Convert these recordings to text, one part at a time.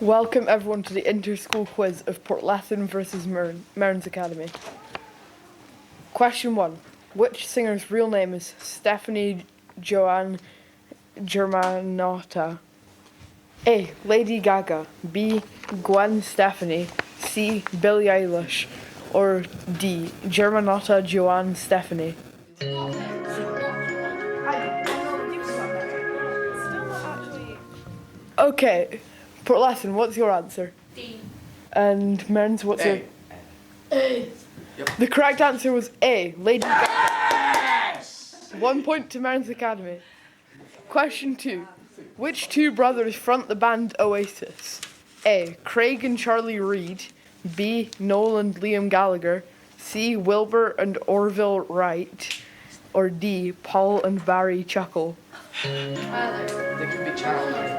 Welcome everyone to the inter-school quiz of Portlethen versus Mearns Academy. Question 1. Which singer's real name is Stephanie Joanne Germanotta? A. Lady Gaga, B. Gwen Stefani, C. Billie Eilish, or D. Germanotta Joanne Stefani? Okay, Portlethen, what's your answer? D. And Mearns, what's your... A. Yep. The correct answer was A. Lady Gaga. Yes! 1 point to Mearns Academy. Question 2. Which two brothers front the band Oasis? A. Craig and Charlie Reid, B. Noel and Liam Gallagher, C. Wilbur and Orville Wright, or D. Paul and Barry Chuckle? They can be Charlie.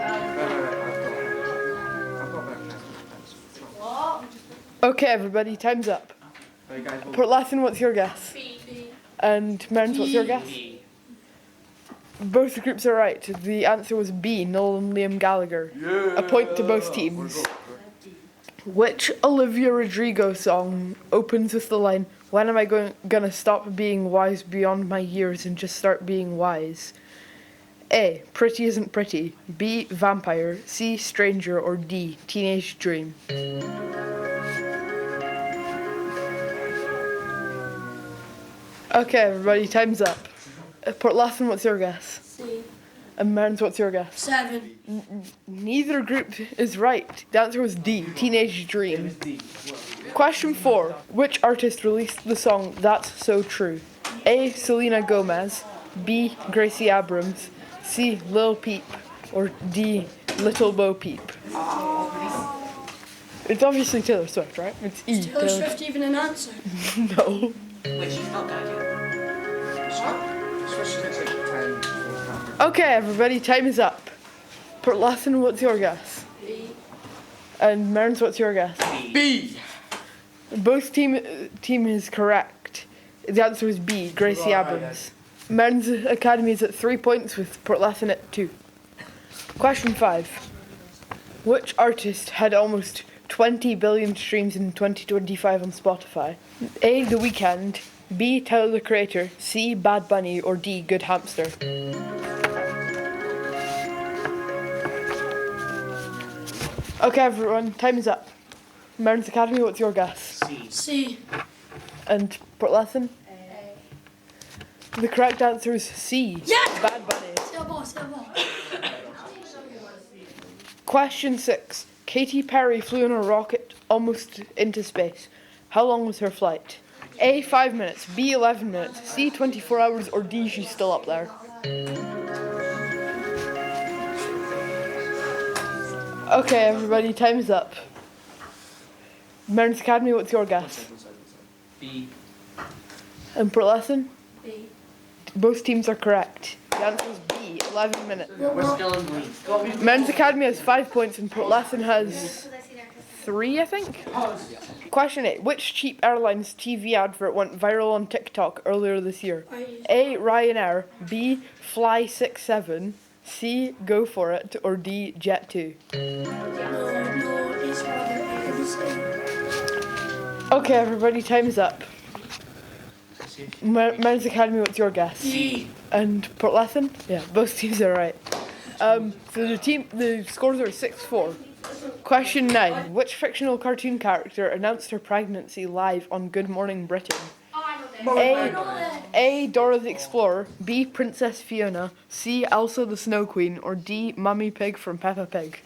Okay, everybody, time's up. Portlethen, what's your guess? B. And Mearns, what's your guess? Both groups are right. The answer was B. Noel and Liam Gallagher. A point to both teams. Which Olivia Rodrigo song opens with the line, "When am I gonna stop being wise beyond my years and just start being wise"? A. Pretty Isn't Pretty, B. Vampire, C. Stranger, or D. Teenage Dream? Okay, everybody, time's up. Portlethen, what's your guess? C. And Mearns, what's your guess? 7. Neither group is right. The answer was D. Teenage Dream. Question 4. Which artist released the song That's So True? A. Selena Gomez, B. Gracie Abrams, C. Lil Peep, or D. Little Bo Peep? It's obviously Taylor Swift, right? It's E. Taylor Swift even an answer? No. Wait, she's not going to. Okay, everybody, time is up. Portlethen, what's your guess? B. And Mearns, what's your guess? B. Both team is correct. The answer is B. Gracie Abrams. Mearns Academy is at 3 points with Portlethen at 2. Question 5. Which artist had almost 20 billion streams in 2025 on Spotify? A. The Weeknd, B. Tyler the Creator, C. Bad Bunny, or D. Good Hamster? Okay, everyone, time is up. Mearns Academy, what's your guess? C. And Portlethen? The correct answer is C. Yes! Bad Bunny. Say a ball. Question 6. Katy Perry flew in a rocket almost into space. How long was her flight? A. 5 minutes, B. 11 minutes, C. 24 hours, or D. She's still up there? Okay, everybody, time is up. Mearns Academy, what's your guess? B. And Portlethen? B. Both teams are correct. The answer is B. 11 minutes. We're still in the lead. Mearns Academy has 5 points and Portlethen has 3, I think. Question 8. Which cheap airline's TV advert went viral on TikTok earlier this year? A. Ryanair, B. Fly67, C. Go For It, or D. Jet2? No, it's rather Okay, everybody, time is up. Mearns Academy, what's your guess? D. And Portlethen? Yeah, both teams are right. So the scores are 6-4. Question 9. Which fictional cartoon character announced her pregnancy live on Good Morning Britain? A. Dora the Explorer, B. Princess Fiona, C. Elsa the Snow Queen, or D. Mummy Pig from Peppa Pig?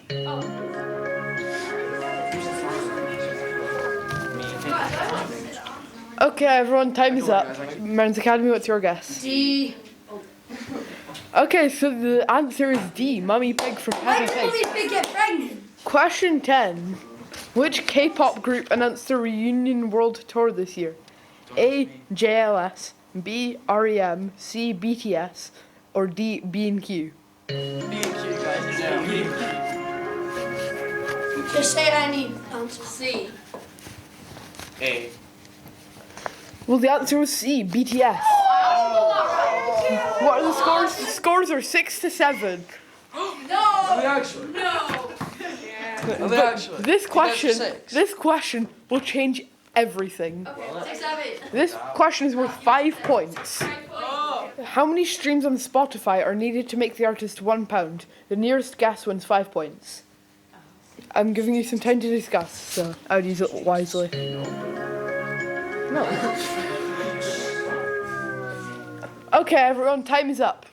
Okay, everyone, time is up. Mearns Academy, what's your guess? D. Okay, so the answer is D. Mummy Pig from Why Peppa did Mummy Pig. Pig get pregnant? Question 10. Which K-pop group announced their reunion world tour this year? A. JLS, B. REM, C. BTS, or D. B&Q? Just say any answer. C. A. Well, the answer was C. BTS. What are the scores? The scores are 6-7. No! Actually. No! Are they actually? This You guys are question, six? this question will change everything. Okay, 6 out of 8. This question is worth 5 points. How many streams on Spotify are needed to make the artist £1? The nearest guess wins 5 points. I'm giving you some time to discuss, so I would use it wisely. No. Okay, everyone, time is up.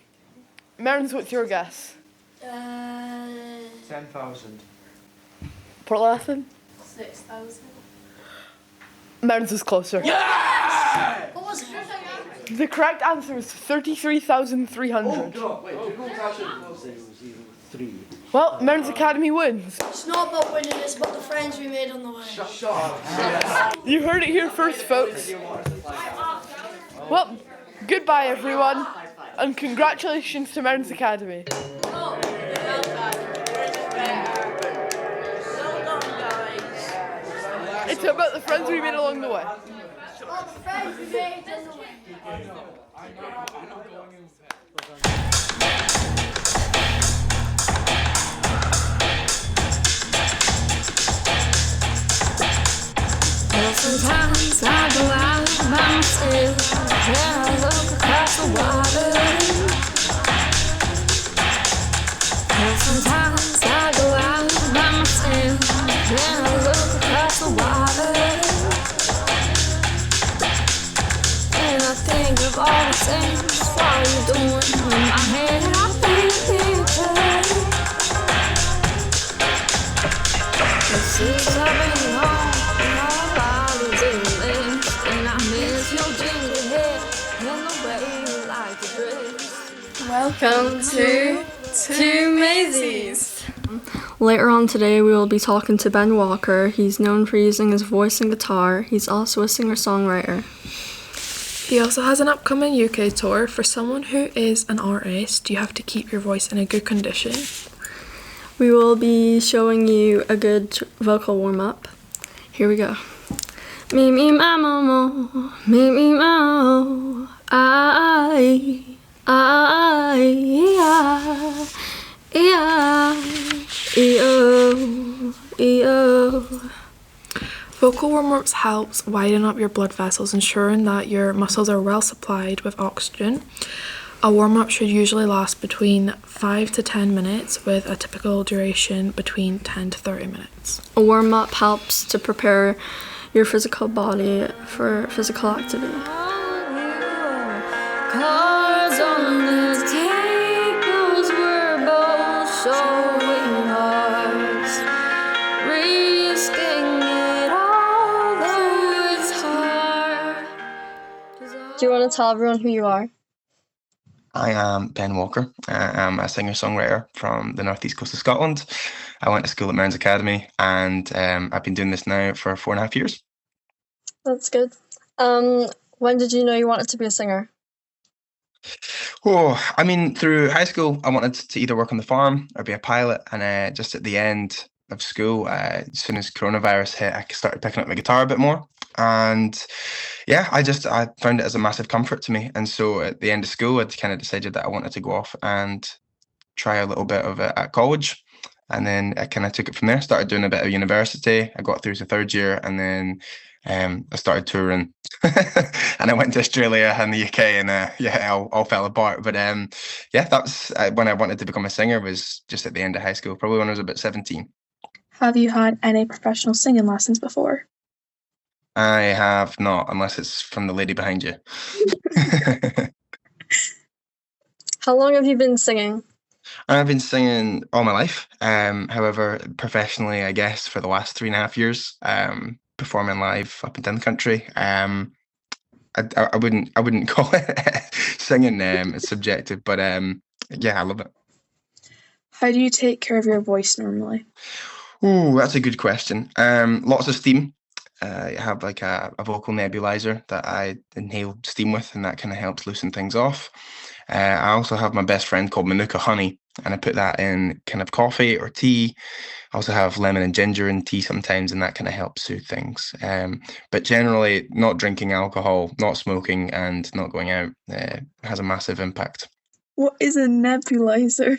Mearns, what's your guess? 10,000. Portlathon? 6,000. Mearns was closer. What was it? The correct answer is 33,300. God, wait, who was actually closer? 3. Well, Mearns Academy wins. It's not about winning, it's about the friends we made on the way. Shut up. You heard it here first, folks. Well, goodbye, everyone, and congratulations to Mearns Academy. It's about the friends we made along the way. About the friends we made on the way. Sometimes I go out by myself and I look across the water. And sometimes I go out by myself and I look across the water. And I think of all the things while you're doing in my head. I paint a picture. It seems I've been home. Welcome to Two Maisies. Later on today, we will be talking to Ben Walker. He's known for using his voice and guitar. He's also a singer-songwriter. He also has an upcoming UK tour. For someone who is an artist, you have to keep your voice in a good condition. We will be showing you a good vocal warm-up. Here we go. Me, me, ma, mo, mo. Me, me, mo. I, yeah, E-O, E-O. Vocal warm-ups helps widen up your blood vessels, ensuring that your muscles are well supplied with oxygen. A warm-up should usually last between 5 to 10 minutes, with a typical duration between 10 to 30 minutes. A warm-up helps to prepare your physical body for physical activity. Cards on the tables, we're both showing hearts, risking it all, though it's hard. Do you want to tell everyone who you are? I am Ben Walker. I'm a singer-songwriter from the northeast coast of Scotland. I went to school at Mearns Academy, and I've been doing this now for 4.5 years. That's good. When did you know you wanted to be a singer? Oh, I mean, through high school, I wanted to either work on the farm or be a pilot. And just at the end of school, as soon as coronavirus hit, I started picking up my guitar a bit more. And yeah, I found it as a massive comfort to me. And so at the end of school, I'd kind of decided that I wanted to go off and try a little bit of it at college. And then I kind of took it from there, started doing a bit of university. I got through to third year, and then I started touring and I went to Australia and the UK, and all fell apart. But yeah, that's when I wanted to become a singer, was just at the end of high school, probably when I was about 17. Have you had any professional singing lessons before? I have not, unless it's from the lady behind you. How long have you been singing? I've been singing all my life. However, professionally, I guess, for the last 3.5 years, performing live up and down the country. I wouldn't call it singing. It's subjective, but yeah, I love it. How do you take care of your voice normally? Oh, that's a good question. Lots of steam. I have like a vocal nebulizer that I inhale steam with, and that kind of helps loosen things off. I also have my best friend called Manuka Honey, and I put that in kind of coffee or tea. I also have lemon and ginger in tea sometimes, and that kind of helps soothe things. But generally, not drinking alcohol, not smoking, and not going out has a massive impact. What is a nebulizer?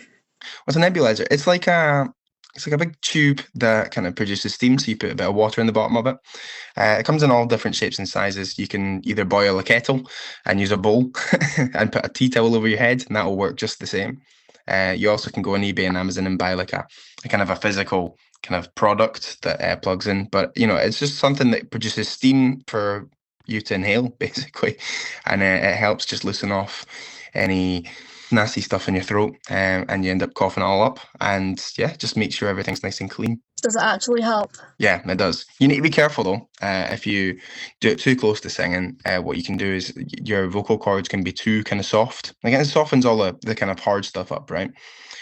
What's a nebulizer? It's like a It's like a big tube that kind of produces steam, so you put a bit of water in the bottom of it. It comes in all different shapes and sizes. You can either boil a kettle and use a bowl and put a tea towel over your head, and that will work just the same. You also can go on eBay and Amazon and buy like a kind of a physical kind of product that plugs in. But it's just something that produces steam for you to inhale, basically, and it helps just loosen off any nasty stuff in your throat, and you end up coughing it all up. And yeah, just make sure everything's nice and clean. Does it actually help? Yeah, it does. You need to be careful though. If you do it too close to singing, what you can do is your vocal cords can be too kind of soft. Like, it softens all the kind of hard stuff up, right?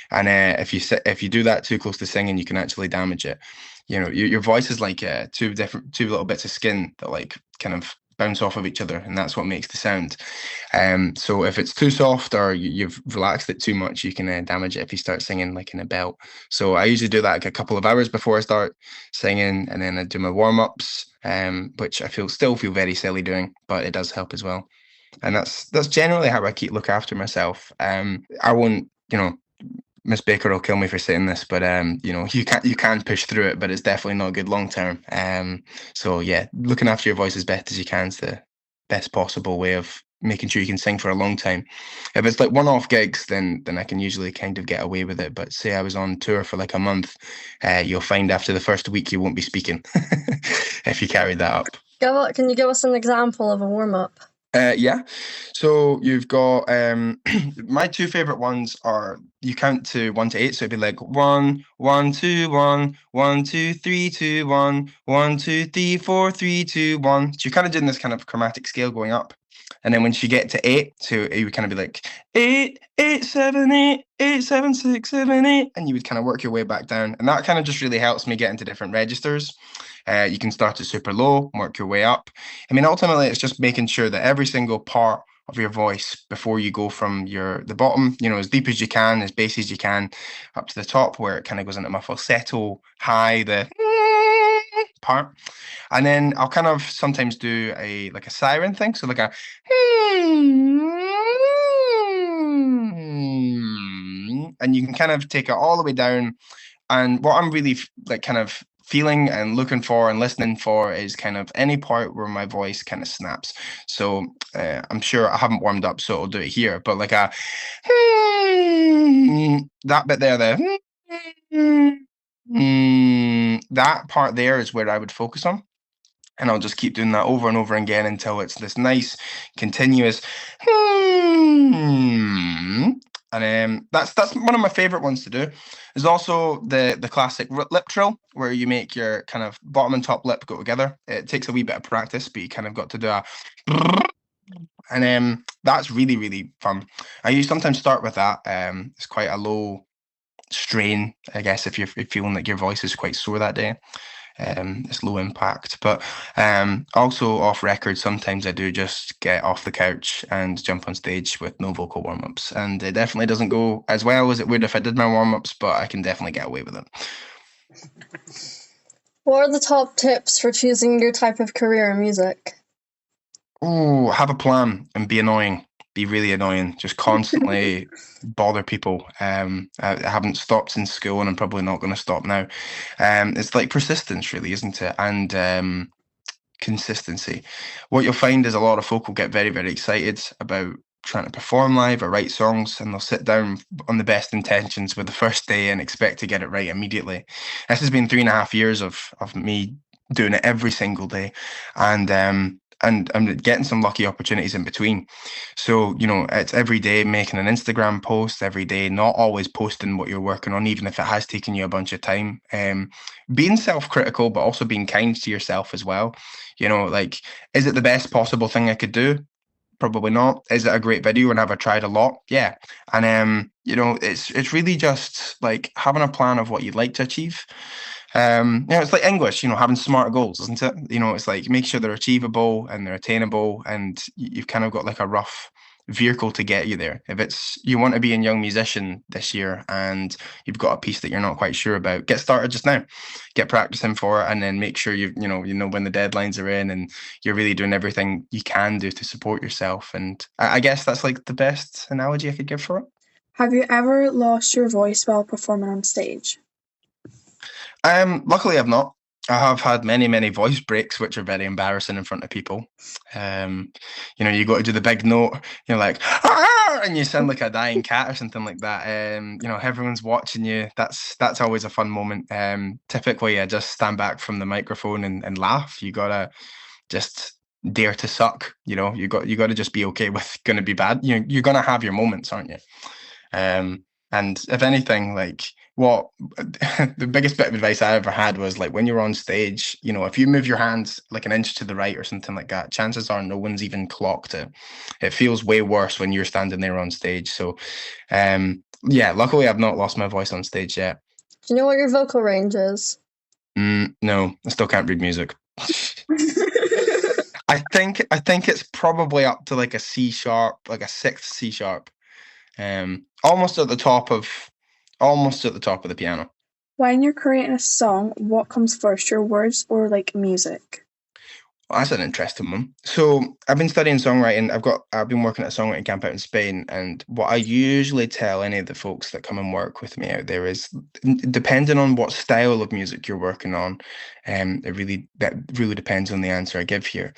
And if you do that too close to singing, you can actually damage it. Your voice is like two little bits of skin that like kind of bounce off of each other, and that's what makes the sound. So if it's too soft or you've relaxed it too much, you can damage it if you start singing like in a belt. So I usually do that like a couple of hours before I start singing, and then I do my warm-ups, which I still feel very silly doing, but it does help as well. And that's generally how I look after myself. I won't, Miss Baker will kill me for saying this, but you can push through it, but it's definitely not good long term. So yeah, looking after your voice as best as you can is the best possible way of making sure you can sing for a long time. If it's like one-off gigs, then I can usually kind of get away with it. But say I was on tour for like a month, you'll find after the first week you won't be speaking if you carry that up. Can you give us an example of a warm-up? Yeah, so you've got my two favorite ones are you count to 1 to 8, so it'd be like 1 1 2 1 1 2 3 2 1 1 2 3 4 3 2 1. So you're kind of doing this kind of chromatic scale going up, and then once you get to 8, so it would kind of be like 8 8 7 8 8 7 6 7 8, and you would kind of work your way back down, and that kind of just really helps me get into different registers. You can start at super low, work your way up. I mean, ultimately, it's just making sure that every single part of your voice before you go from the bottom, as deep as you can, as bass as you can, up to the top where it kind of goes into my falsetto high, the part. And then I'll kind of sometimes do a siren thing, so like a and you can kind of take it all the way down. And what I'm really kind of feeling and looking for and listening for is kind of any part where my voice kind of snaps. So I'm sure I haven't warmed up, so I'll do it here. But like that bit there, that part there is where I would focus on. And I'll just keep doing that over and over again until it's this nice, continuous. And that's one of my favorite ones to do. There's also the classic lip trill, where you make your kind of bottom and top lip go together. It takes a wee bit of practice, but you kind of got to do a and that's really, really fun. You sometimes start with that. It's quite a low strain, I guess, if you're feeling like your voice is quite sore that day. It's low impact, but also off record, sometimes I do just get off the couch and jump on stage with no vocal warm-ups, and it definitely doesn't go as well as it would if I did my warm-ups, but I can definitely get away with it. What are the top tips for choosing your type of career in music? Oh, have a plan and be annoying. Be really annoying. Just constantly bother people. I haven't stopped since school, and I'm probably not going to stop now. It's like persistence, really, isn't it? And consistency. What you'll find is a lot of folk will get very, very excited about trying to perform live or write songs, and they'll sit down on the best intentions with the first day and expect to get it right immediately. This has been 3.5 years of me doing it every single day, and I'm getting some lucky opportunities in between. So, it's every day making an Instagram post, every day, not always posting what you're working on, even if it has taken you a bunch of time. Being self-critical, but also being kind to yourself as well. Is it the best possible thing I could do? Probably not. Is it a great video and have I tried a lot? Yeah. And, it's really just like having a plan of what you'd like to achieve. It's like English, having SMART goals, isn't it? It's like make sure they're achievable and they're attainable, and you've kind of got like a rough vehicle to get you there. If it's you want to be a young musician this year and you've got a piece that you're not quite sure about, get started just now. Get practicing for it, and then make sure you know when the deadlines are in, and you're really doing everything you can do to support yourself. And I guess that's like the best analogy I could give for it. Have you ever lost your voice while performing on stage? Luckily I've not. I have had many voice breaks, which are very embarrassing in front of people. You go to do the big note, you're like, "Ah!" and you sound like a dying cat or something like that. Everyone's watching you. That's always a fun moment. Typically, I just stand back from the microphone and laugh. You gotta just dare to suck. You got to just be okay with going to be bad. You're gonna have your moments, aren't you? And if anything, like what the biggest bit of advice I ever had was like when you're on stage, if you move your hands like an inch to the right or something like that, chances are no one's even clocked it. It feels way worse when you're standing there on stage. So, luckily I've not lost my voice on stage yet. Do you know what your vocal range is? No, I still can't read music. I think it's probably up to like a C sharp, like a sixth C sharp. Almost at the top of the piano. When you're creating a song, what comes first, your words or like music? Well, that's an interesting one. So I've been studying songwriting. I've been working at a songwriting camp out in Spain, and what I usually tell any of the folks that come and work with me out there is, depending on what style of music you're working on, that really depends on the answer I give here.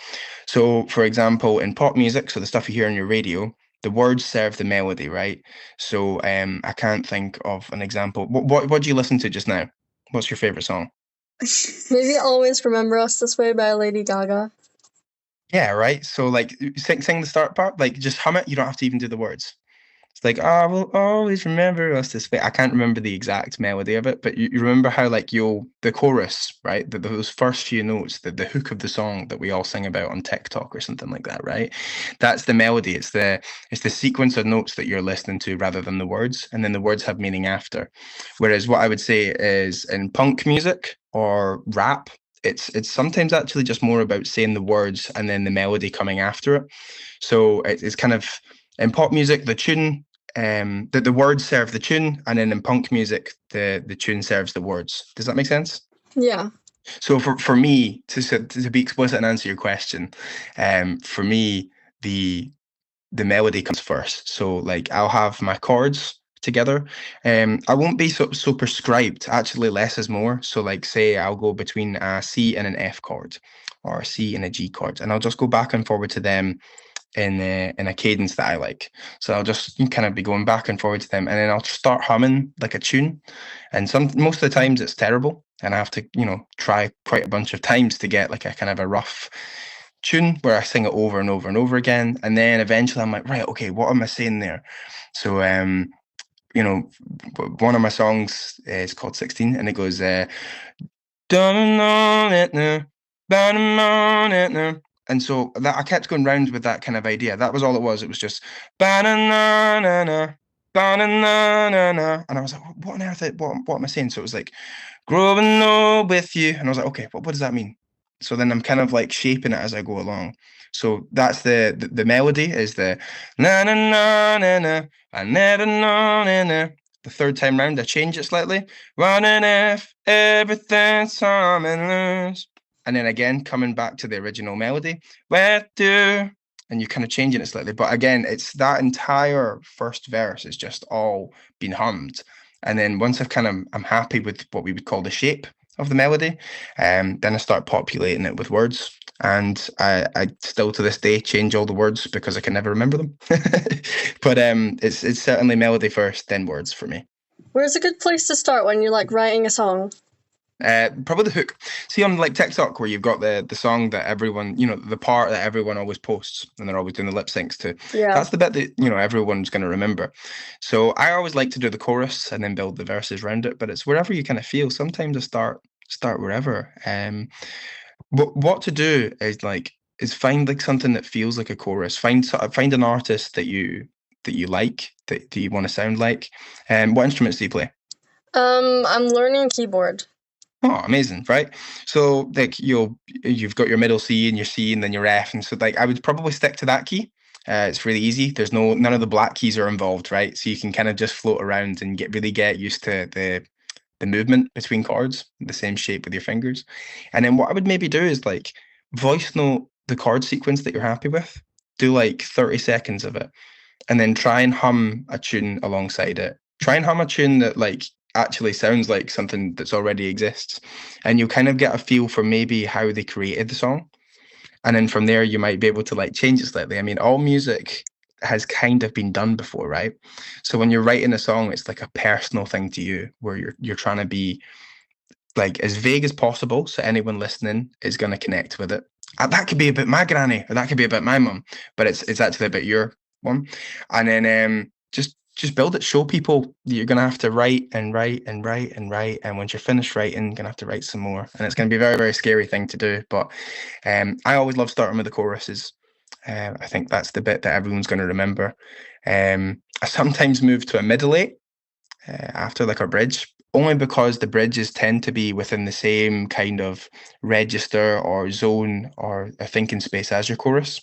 So, for example, in pop music, so the stuff you hear on your radio, the words serve the melody, right? So I can't think of an example. What do you listen to just now? What's your favorite song? Maybe Always Remember Us This Way by Lady Gaga. Yeah, right. So like sing the start part, like just hum it. You don't have to even do the words. It's like, I will always remember us this way. I can't remember the exact melody of it, but you remember how like the chorus, right? Those first few notes, the hook of the song that we all sing about on TikTok or something like that, right? That's the melody. It's the sequence of notes that you're listening to rather than the words, and then the words have meaning after. Whereas what I would say is in punk music or rap, it's sometimes actually just more about saying the words and then the melody coming after it. So it's kind of in pop music, the tune, the words serve the tune, and then in punk music, the tune serves the words. Does that make sense? Yeah. So for me, to be explicit and answer your question, for me, the melody comes first. So like I'll have my chords together. I won't be so prescribed. Actually, less is more. So like say I'll go between a C and an F chord, or a C and a G chord, and I'll just go back and forward to them in a cadence that I like. So I'll just kind of be going back and forward to them, and then I'll start humming like a tune. And most of the times it's terrible, and I have to try quite a bunch of times to get like a kind of a rough tune where I sing it over and over and over again. And then eventually I'm like, right, okay, what am I saying there? So one of my songs is called 16, and it goes and so that I kept going round with that kind of idea. That was all it was. It was just ba-na-na-na-na, ba-na-na-na-na. And I was like, what on earth? What am I saying? So it was like, growing old with you. And I was like, okay, what does that mean? So then I'm kind of like shaping it as I go along. So that's the melody is the na-na-na-na-na, I never know-na-na. The third time round, I change it slightly. Running if everything's harmless. And then again, coming back to the original melody, where do, and you're kind of changing it slightly. But again, it's that entire first verse is just all been hummed. And then once I'm happy with what we would call the shape of the melody, then I start populating it with words. And I still to this day change all the words because I can never remember them. But it's certainly melody first, then words for me. Where's a good place to start when you're like writing a song? Probably the hook. See on like TikTok where you've got the song that everyone, the part that everyone always posts and they're always doing the lip syncs to. Yeah. That's the bit that everyone's going to remember. So I always like to do the chorus and then build the verses around it. But it's wherever you kind of feel. Sometimes I start wherever. But what to do is find like something that feels like a chorus. Find an artist that you like that you want to sound like. What instruments do you play? I'm learning keyboard. Oh, amazing, right? So like you've got your middle C and your C and then your F, and so like I would probably stick to that key. It's really easy. There's none of the black keys are involved, right? So you can kind of just float around and get used to the movement between chords, the same shape with your fingers. And then what I would maybe do is like voice note the chord sequence that you're happy with. Do like 30 seconds of it, and then try and hum a tune alongside it. Try and hum a tune that like actually sounds like something that's already exists. And you'll kind of get a feel for maybe how they created the song. And then from there, you might be able to like change it slightly. I mean, all music has kind of been done before, right? So when you're writing a song, it's like a personal thing to you, where you're trying to be like as vague as possible, so anyone listening is going to connect with it. That could be about my granny, or that could be about my mum, but it's actually about your one. And then just build it. Show people that you're going to have to write and write and write and write, and once you're finished writing, you're going to have to write some more, and it's going to be a very, very scary thing to do. But I always love starting with the choruses. I think that's the bit that everyone's going to remember. I sometimes move to a middle eight after like a bridge, only because the bridges tend to be within the same kind of register or zone or a thinking space as your chorus.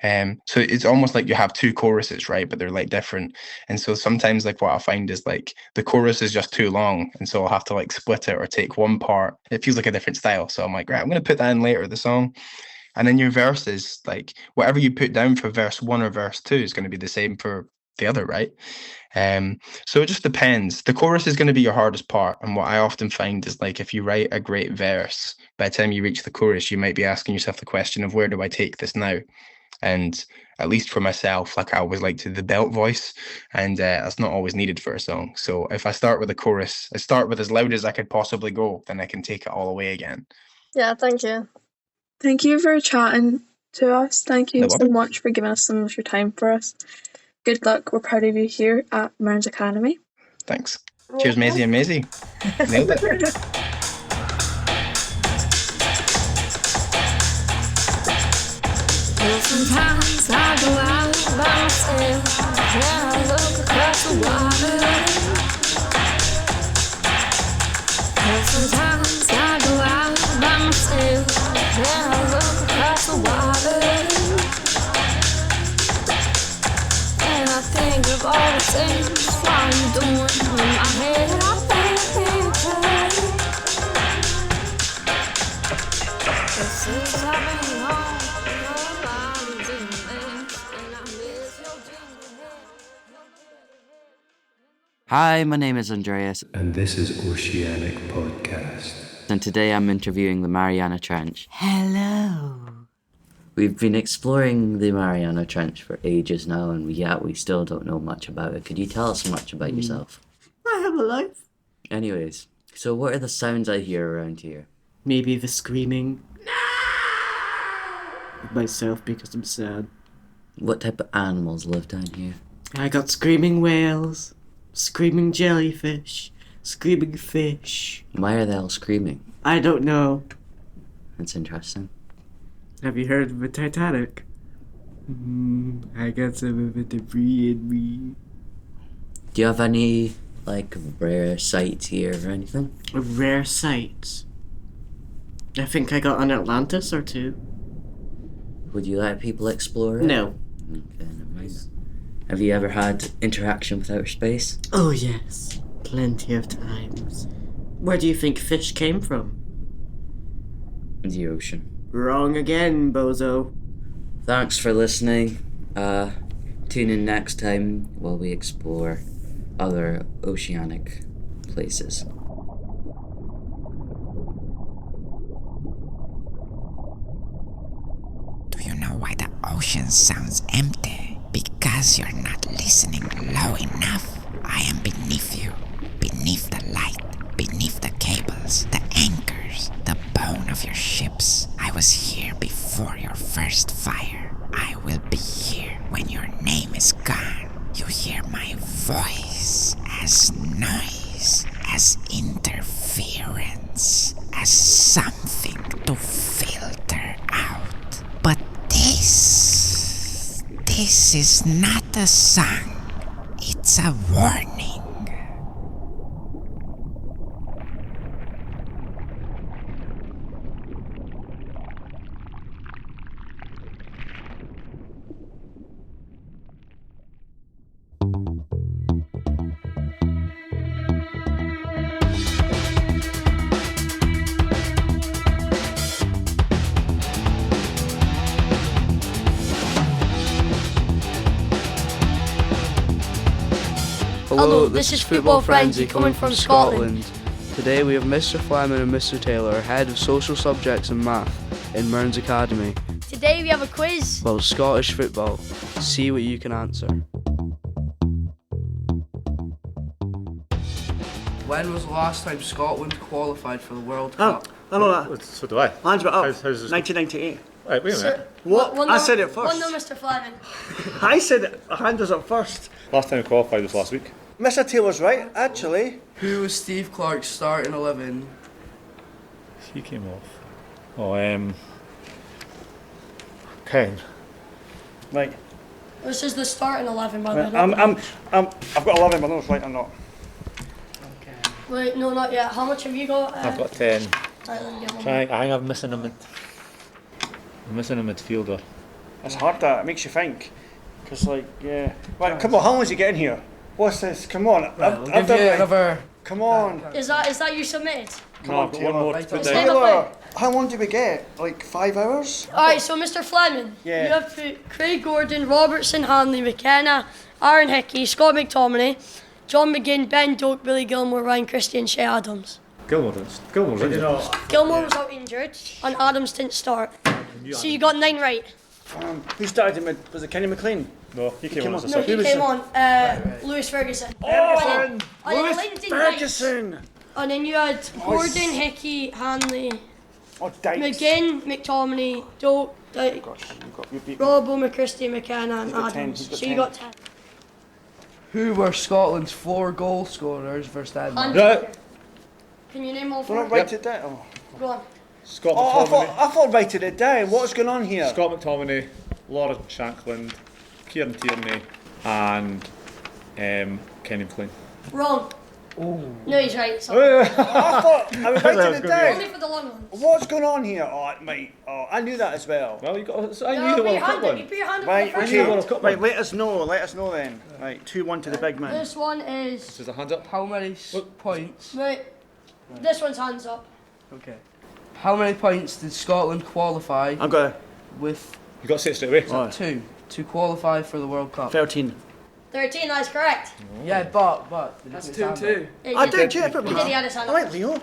So it's almost like you have two choruses, right? But they're like different. And so sometimes like what I find is like the chorus is just too long. And so I'll have to like split it or take one part. It feels like a different style. So I'm like, right, I'm going to put that in later, the song. And then your verses, like whatever you put down for verse 1 or verse 2 is going to be the same for the other, right? So it just depends. The chorus is going to be your hardest part. And what I often find is like if you write a great verse, by the time you reach the chorus, you might be asking yourself the question of where do I take this now? And at least for myself, like I always like to the belt voice, and that's not always needed for a song. So if I start with a chorus, I start with as loud as I could possibly go, then I can take it all away again. Yeah, thank you. Thank you for chatting to us. Thank you No so problem. much for giving us some of your time for us. Good luck. We're proud of you here at Mearns Academy. Thanks. Cheers, Maisie and Maisie. Nailed it. Sometimes I go out by myself and I look across the water. And sometimes I go out by myself and I look across the water. And I think of all the things while I'm doing in my head. I paint a picture. But since I've been home, Hi, my name is Andreas, and this is Oceanic Podcast. and today I'm interviewing the Mariana Trench. Hello. We've been exploring the Mariana Trench for ages now, and we still don't know much about it. Could you tell us much about yourself? I have a life. Anyways, so what are the sounds I hear around here? Maybe the screaming. Of myself because I'm sad. What type of animals live down here? I got screaming whales, screaming jellyfish, screaming fish. Why are they all screaming? I don't know. That's interesting. Have you heard of the Titanic? I got some of the debris in me. Do you have any, like, rare sights here or anything? Rare sights. I think I got an Atlantis or two. Would you let people explore it? No. Okay, never mind. Have you ever had interaction with outer space? Oh yes, plenty of times. Where do you think fish came from? The ocean. Wrong again, bozo. Thanks for listening. Tune in next time while we explore other oceanic places. Do you know why the ocean sounds empty? Because you're not listening low enough. I am beneath you, beneath the light, beneath the cables, the anchors, the bone of your ships. I was here before your first fire. I will be here when your name is gone. You hear my voice as noise, as interference, as something to filter out. But this is not a song. It's a warning. Hello, this is Football Frenzy coming from Scotland. Today we have Mr. Fleming and Mr. Taylor, Head of Social Subjects and Math in Mearns Academy. Today we have a quiz. About Scottish football. See what you can answer. When was the last time Scotland qualified for the World Cup? I know that. So do I. Hands were up. How's this 1998. Right, wait a minute. What? I said it first. 1-0, Mr. Fleming. I said it. A hand was up first. Last time we qualified was last week. Mr. Taylor's right, actually. Who was Steve Clarke's starting 11? He came off. Oh, Ken. Right. This is the starting 11, by the way. I've got 11, but I don't know if it's right or not. Wait, no, not yet. How much have you got? I've got 10. Right, let me get one. I think I'm missing I'm missing a midfielder. It's hard that. It makes you think. Because, like, yeah. Right, come on, how long is he getting here? What's this? Come on. I'll give you another. Come on. Is that you submitted? Come on, I've got one more to put down. Taylor, how long did we get? Like 5 hours? Alright, so Mr. Fleming, Yeah. you have put Craig Gordon, Robertson, Hanley, McKenna, Aaron Hickey, Scott McTominay, John McGinn, Ben Doak, Billy Gilmore, Ryan Christie and Shea Adams. Gilmore's injured. Gilmore was out injured and Adams didn't start. So you got 9 right. Who started him? Was it Kenny McLean? No, he came on as a No, sub. he came on. Lewis Ferguson. Lewis Ferguson! And then you had Gordon, Hickey, Hanley, Dykes. McGinn, McTominay, Doak, Dyke, Robbo, McChristie, McKenna and got 10, Adams. he's got So you 10. got 10. Who were Scotland's 4 goal scorers versus Denmark? Right. Can you name all We're 4? not writing it down. Oh. Go on. Scott Oh, McTominay. I thought writing it down. What's going on here? Scott McTominay, Lauren Shankland, Kieran Tierney, and Kenny McLean. Wrong. No, he's right. I Sorry. thought I was writing it down. Only for the long ones. What's going on here? Oh, mate. Oh, I knew that as well. Well, you got. Yeah, I knew the put your World Cup hand up. You one. put your hand up Right, for the first okay. one. World Cup Right, one. let us know then. Right, 2-1 to the big man. This one is. This is a hand up. How many points? Right. This one's hands up. Okay. How many points did Scotland qualify I've got with? You got to say it straight away. 2 to qualify for the World Cup? 13. 13, that's correct. Yeah, but that's 2-2. I did, yeah, put He my did, he had hand his hand up. I up. like Leo. It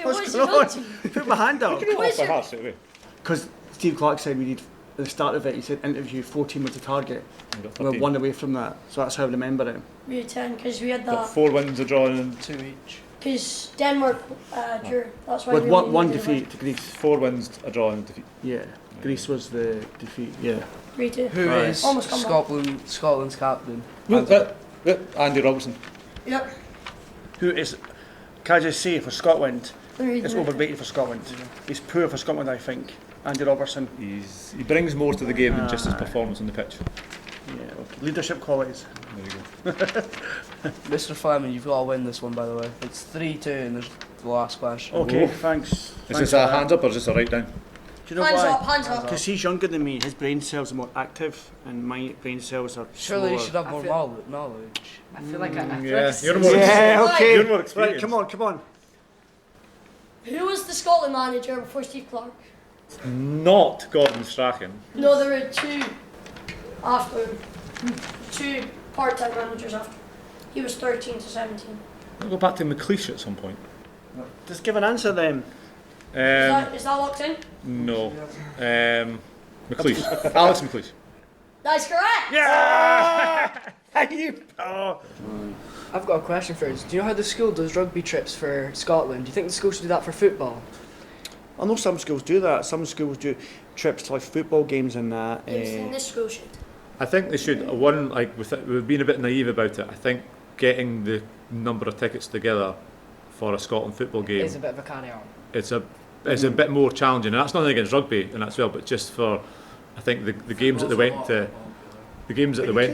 What's was going not. on? Put my hand up. Quiz By you. heart straight away. Because Steve Clarke said we need, at the start of it, he said interview 14 was the target. You got We're 13. 1 away from that, so that's how I remember it. We had 10 because we had Got that. 4 wins, a draw, and 2 each. Because Denmark drew. That's why With we one, only one needed defeat to Greece. 4 wins, a draw, and a defeat. Yeah, Greece was the defeat, yeah. 3-2. Who Right. is Almost come back. Scotland's captain? Andy Robertson. Yep. Who is, can I just say, for Scotland, Let me read it's the- overrated for Scotland. He's poor for Scotland, I think. Andy Robertson. He brings more to the game than just his performance on the pitch. Yeah, okay. Leadership qualities. There you go. Mr. Fleming, you've got to win this one, by the way. It's 3-2 and there's the last question. Okay, Oh. thanks. Is Thanks this for a that. hands up or just a write down? Do you know Hands why? up, hands up. Because he's younger than me, his brain cells are more active, and my brain cells are Surely you slower. should have more knowledge. I feel like I feel Yeah, like you're more Yeah, okay. You're more Right, experienced. come on. Who was the Scotland manager before Steve Clarke? Not Gordon Strachan. No, there were 2 after him. 2 part-time managers after. He was 13 to 17. I'll go back to McLeish at some point. Just give an answer then. Is that locked in? No. McLeish. Alex McLeish. That's correct. Yeah! I've got a question for you. Do you know how the school does rugby trips for Scotland? Do you think the school should do that for football? I know some schools do that. Some schools do trips to like football games and that. In this school should. I think they should. One, like, we've been a bit naive about it. I think getting the number of tickets together for a Scotland football game It's a bit of a carry on. it's a bit more challenging, and that's nothing against rugby and that's well, but just for I think the games that they went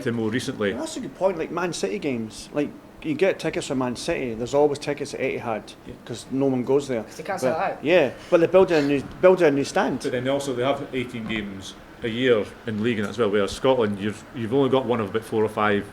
to, more recently. That's a good point. Like Man City games, like you get tickets for Man City. There's always tickets at Etihad because no one goes there. They can't sell it out. Yeah, but they're building a new stand. But then also they have 18 games a year in league and as well. Whereas Scotland, you've only got one of about 4 or 5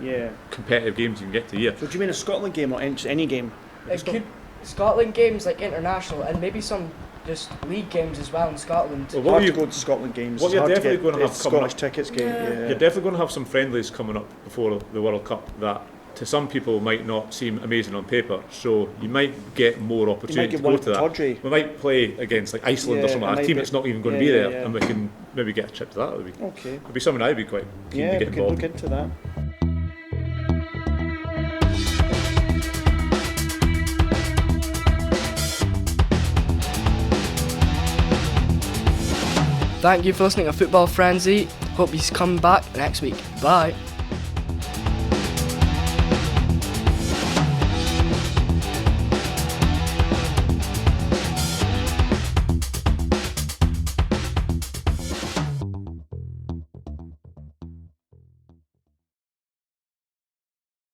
competitive games you can get to a year. So do you mean a Scotland game or just any game? It could Scotland games like international and maybe some just league games as well in Scotland. Well, hard to go to Scotland games. What It's you're hard to definitely get going to have coming Scottish up, tickets. You're definitely going to have some friendlies coming up before the World Cup that to some people might not seem amazing on paper, so you might get more opportunity to go to that. Tawdry. We might play against like Iceland or Yeah, something, it a might team be- that's not even going to yeah, be there, yeah. and we can maybe get a trip to that. Okay. It'd be something I'd be quite keen Yeah, to we get can involved look in. into that. Thank you for listening to Football Frenzy. Hope you come back next week. Bye.